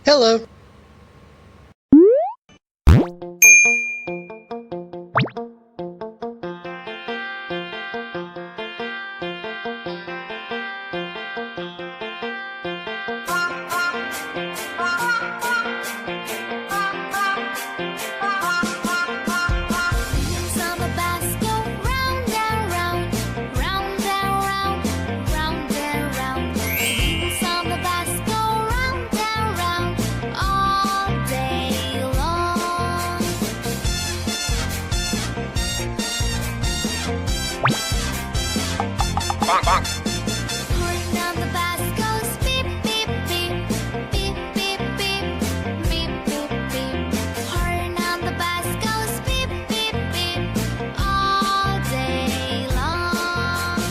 Hello. Wheels on the bus go round and round, round and round, round and round. Wheels on the bus go round and round all day long. Bonk, bonk. Horn on the bus goes beep beep beep, beep beep beep, beep beep beep. Horn on the bus goes beep beep beep all day long.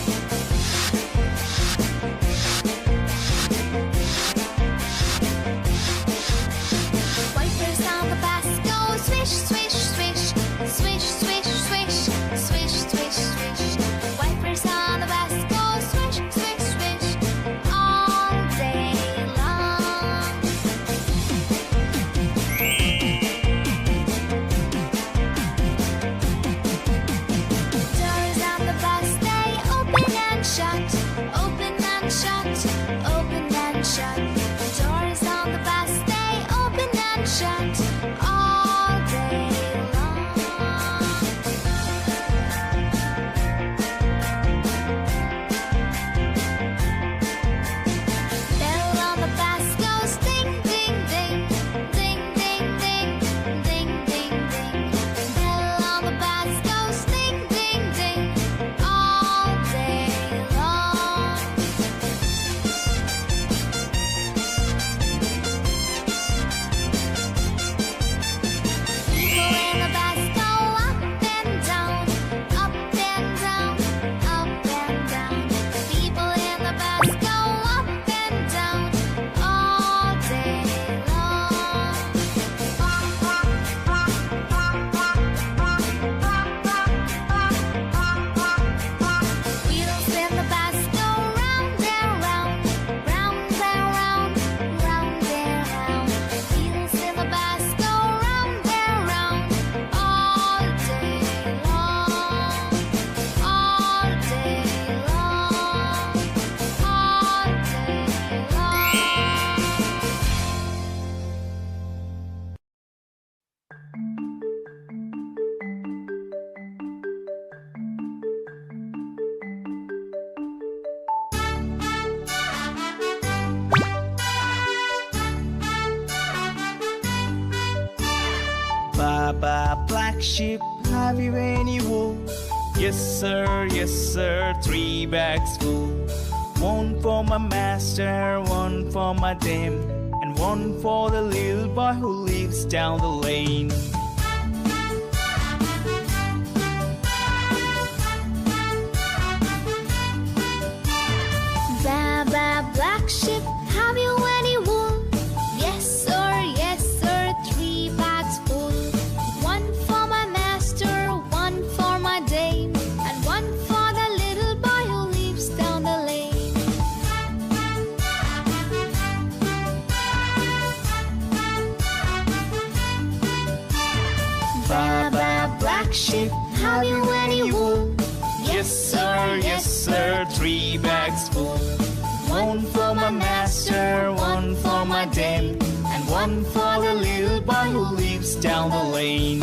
Wipers on the bus go swish swish swish, swish swish swish, swish swish swish. Wipers on the bus go swish swish swish all day long. Doors on the bus they open and shut, open and shut, open and shut. Doors on the bus they open and shut all day long. Bell on the bus goes ding ding ding, ding ding ding, ding ding ding. Bell on the bus goes ding ding ding all day long. People in the bus go up and down, up and down, up and down. People in the bus go up and down all day long. Wheels in the bus go round and round, round and round, round and round. Wheels in the bus go round and round all day long, all day long, all day long. Baba, black sheep, have you any wool? Yes sir, 3 bags full. One for my master, one for my dame, and one for the little boy who lives down the lane. Baba, black sheep, have you any wool? Yes sir, 3 bags full. One for my master, one for my dame, and one for the little boy who lives down the lane. Baba, black sheep, have you any wool? Yes sir, 3 bags full. One for my master, one for my dame, and one for the little boy who lives down the lane.